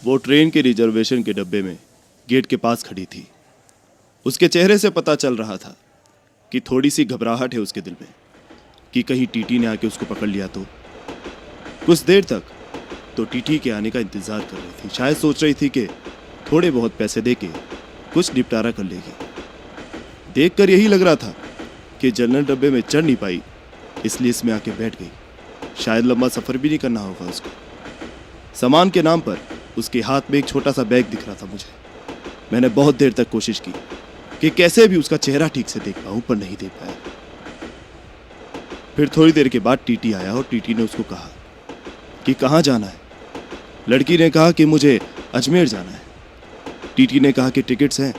वो ट्रेन के रिजर्वेशन के डब्बे में गेट के पास खड़ी थी। उसके चेहरे से पता चल रहा था कि थोड़ी सी घबराहट है उसके दिल में कि कहीं टीटी ने आके उसको पकड़ लिया तो। कुछ देर तक तो टीटी के आने का इंतजार कर रही थी। शायद सोच रही थी कि थोड़े बहुत पैसे देके कुछ निपटारा कर लेगी। देखकर यही लग रहा था कि जनरल डब्बे में चढ़ नहीं पाई, इसलिए इसमें आके बैठ गई। शायद लंबा सफर भी नहीं करना होगा उसको। सामान के नाम पर उसके हाथ में एक छोटा सा बैग दिख रहा था मुझे। मैंने बहुत देर तक कोशिश की कि कैसे भी उसका चेहरा ठीक से देख पाऊं, पर नहीं देख पाया। फिर थोड़ी देर के बाद टीटी आया और टीटी ने उसको कहा कि कहाँ जाना है। लड़की ने कहा कि मुझे अजमेर जाना है। टीटी ने कहा कि टिकट्स हैं।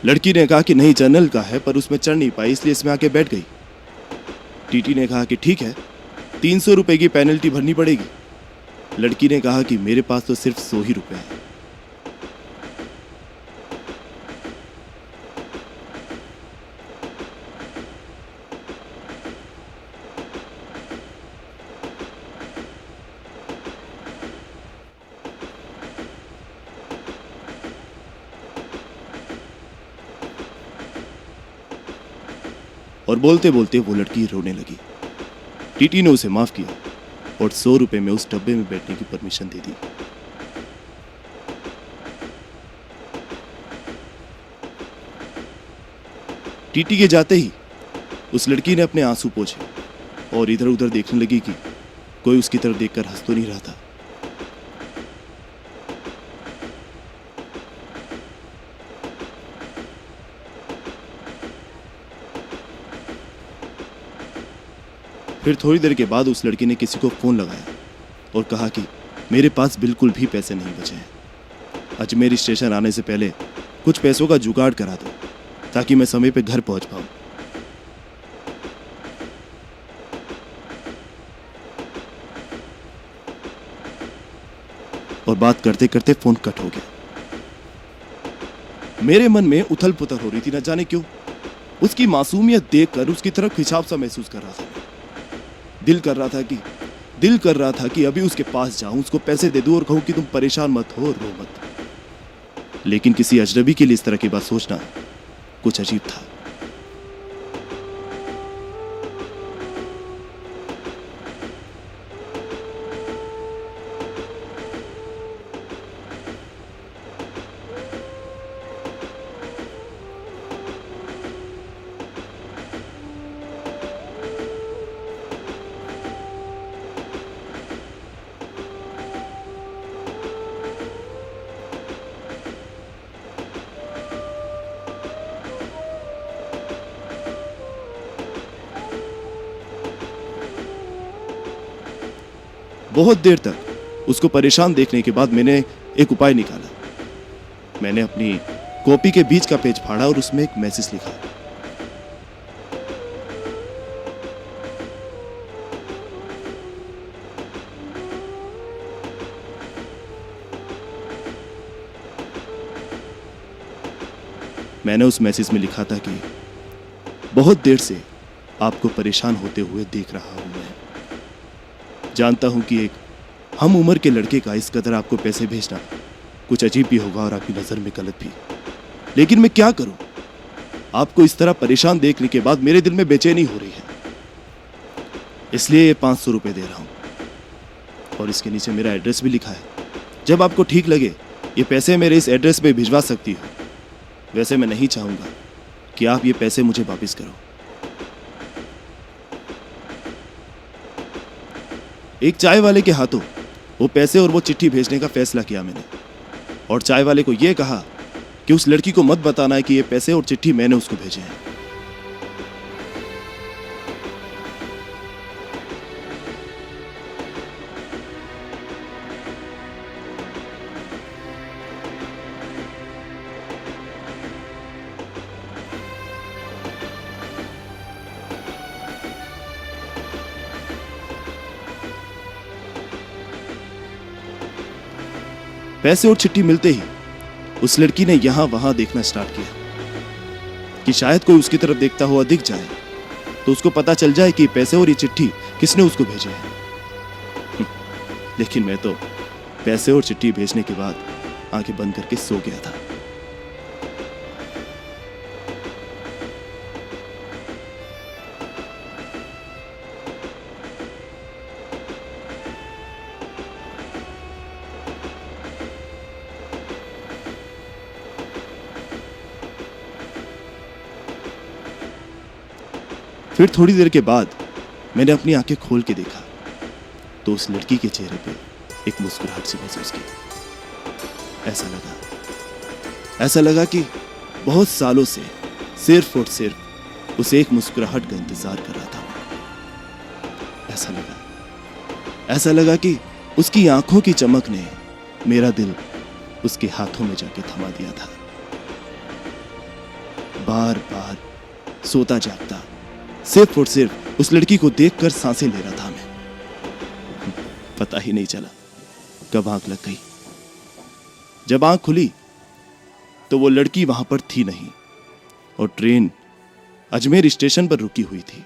लड़की ने कहा कि नहीं, जनरल का है, पर उसमें चढ़ नहीं पाई, इसलिए इसमें आके बैठ गई। टीटी ने कहा कि ठीक है, 300 रुपए की पेनल्टी भरनी पड़ेगी। लड़की ने कहा कि मेरे पास तो सिर्फ 100 ही रुपए हैं। और बोलते बोलते वो लड़की रोने लगी। टीटी ने उसे माफ किया और 100 रुपए में उस डब्बे में बैठने की परमिशन दे दी। टीटी के जाते ही उस लड़की ने अपने आंसू पोंछे और इधर उधर देखने लगी कि कोई उसकी तरफ देखकर हंस तो नहीं रहा था। फिर थोड़ी देर के बाद उस लड़की ने किसी को फोन लगाया और कहा कि मेरे पास बिल्कुल भी पैसे नहीं बचे हैं। अजमेर स्टेशन आने से पहले कुछ पैसों का जुगाड़ करा दो ताकि मैं समय पे घर पहुंच पाऊं। और बात करते करते फोन कट हो गया। मेरे मन में उथल पुथल हो रही थी, न जाने क्यों। उसकी मासूमियत देखकर उसकी तरफ खिंचाव सा महसूस कर रहा था। दिल कर रहा था कि अभी उसके पास जाऊं, उसको पैसे दे दूं और कहूं कि तुम परेशान मत हो, रो मत। लेकिन किसी अजनबी के लिए इस तरह की बात सोचना कुछ अजीब था। बहुत देर तक उसको परेशान देखने के बाद मैंने एक उपाय निकाला। मैंने अपनी कॉपी के बीच का पेज फाड़ा और उसमें एक मैसेज लिखा। मैंने उस मैसेज में लिखा था कि बहुत देर से आपको परेशान होते हुए देख रहा हूं। मैं जानता हूं कि एक हम उम्र के लड़के का इस कदर आपको पैसे भेजना कुछ अजीब भी होगा और आपकी नजर में गलत भी, लेकिन मैं क्या करूं। आपको इस तरह परेशान देखने के बाद मेरे दिल में बेचैनी हो रही है, इसलिए ये 500 रुपए दे रहा हूं और इसके नीचे मेरा एड्रेस भी लिखा है। जब आपको ठीक लगे ये पैसे मेरे इस एड्रेस पे भिजवा सकती हो। वैसे मैं नहीं चाहूंगा कि आप ये पैसे मुझे वापस करो। एक चाय वाले के हाथों वो पैसे और वो चिट्ठी भेजने का फैसला किया मैंने, और चाय वाले को यह कहा कि उस लड़की को मत बताना है कि ये पैसे और चिट्ठी मैंने उसको भेजे हैं। पैसे और चिट्ठी मिलते ही उस लड़की ने यहां वहां देखना स्टार्ट किया कि शायद कोई उसकी तरफ देखता हुआ दिख जाए तो उसको पता चल जाए कि पैसे और ये चिट्ठी किसने उसको भेजे हैं। लेकिन मैं तो पैसे और चिट्ठी भेजने के बाद आंखें बंद करके सो गया था। फिर थोड़ी देर के बाद मैंने अपनी आंखें खोल के देखा तो उस लड़की के चेहरे पे एक मुस्कुराहट सी महसूस की। ऐसा लगा कि बहुत सालों से सिर्फ और सिर्फ उस एक मुस्कुराहट का इंतजार कर रहा था। ऐसा लगा कि उसकी आंखों की चमक ने मेरा दिल उसके हाथों में जाके थमा दिया था। बार बार सोता जागता सिर्फ और सिर्फ उस लड़की को देखकर सांसें ले रहा था मैं। पता ही नहीं चला कब आंख लग गई। जब आंख खुली तो वो लड़की वहां पर थी नहीं और ट्रेन अजमेर स्टेशन पर रुकी हुई थी।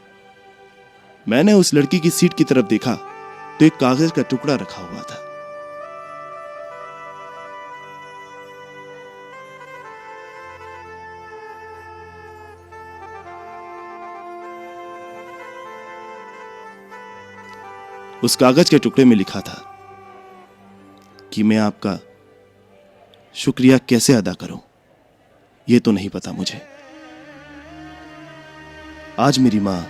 मैंने उस लड़की की सीट की तरफ देखा तो एक कागज का टुकड़ा रखा हुआ था। उस कागज के टुकड़े में लिखा था कि मैं आपका शुक्रिया कैसे अदा करूं यह तो नहीं पता मुझे। आज मेरी मां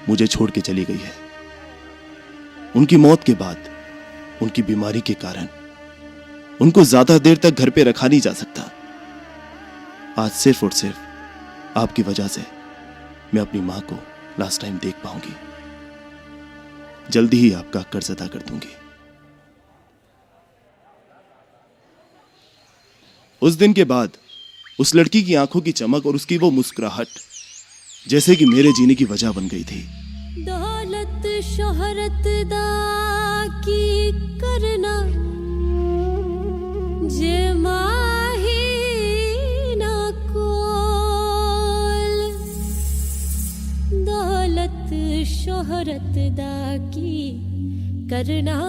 मुझे छोड़ के चली गई है। उनकी मौत के बाद उनकी बीमारी के कारण उनको ज्यादा देर तक घर पे रखा नहीं जा सकता। आज सिर्फ और सिर्फ आपकी वजह से मैं अपनी मां को लास्ट टाइम देख पाऊंगी। जल्दी ही आपका कर्ज अदा कर दूंगी। उस दिन के बाद उस लड़की की आंखों की चमक और उसकी वो मुस्कुराहट जैसे कि मेरे जीने की वजह बन गई थी। दौलत शोहरत दा की करना जे माही ना कोल, दौलत शोहरत दा की करना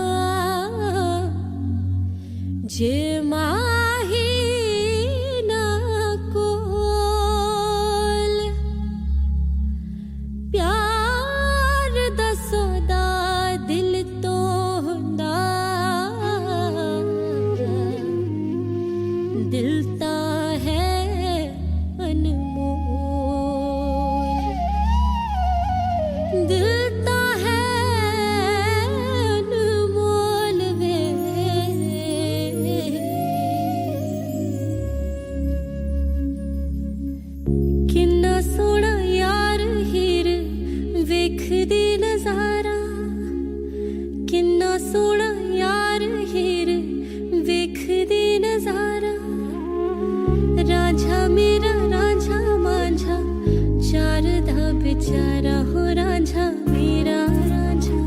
जे माही ना कोल, प्यार दा सौदा दिल तो हुंदा, दिल ता है अनमोल, दिल ता है अनमोल वे। किन्ना सोहना यार हीर वेखदी नजारा, किन्ना सोहना यार हीर वेखदी नजारा, रांझा मेरा रांझा मांझा चार दा बेचारा हो, रांझा मेरा रांझा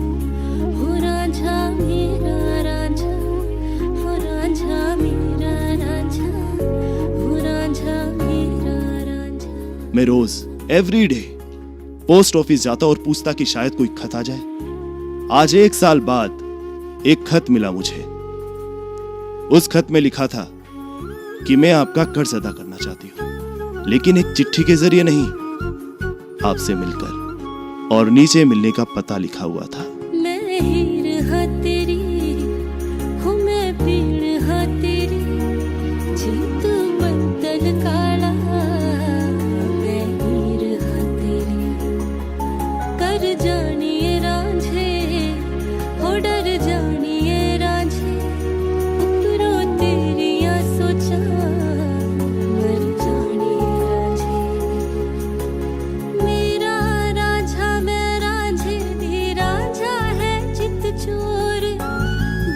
हो, रांझा मेरा रांझा हो, रांझा मेरा रांझा हो, रांझा मेरा रांझा। मैं रोज एवरी डे पोस्ट ऑफिस जाता और पूछता कि शायद कोई खत आ जाए। आज 1 साल बाद एक खत मिला मुझे। उस खत में लिखा था कि मैं आपका कर्ज अदा करना चाहती हूँ, लेकिन एक चिट्ठी के जरिए नहीं, आपसे मिलकर, और नीचे मिलने का पता लिखा हुआ था। मैं हीर हाँ तेरी हूँ, मैं पीर हाँ तेरी, जीत बदल काला, मैं हीर हाँ तेरी, कर जानिए रांझे हो, डर जानिए रांझे, उपरो तेरिया सोचा मर जानिए रांझे, मेरा रांझा मैं रांझे दी रांझा है चित चोर,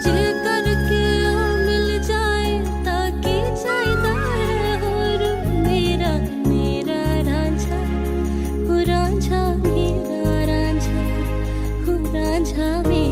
जे करके ओ मिल जाए ताकि चाहिदा है और, मेरा मेरा रांझा हो, रांझा मेरा रांझा हो, रांझा मेरा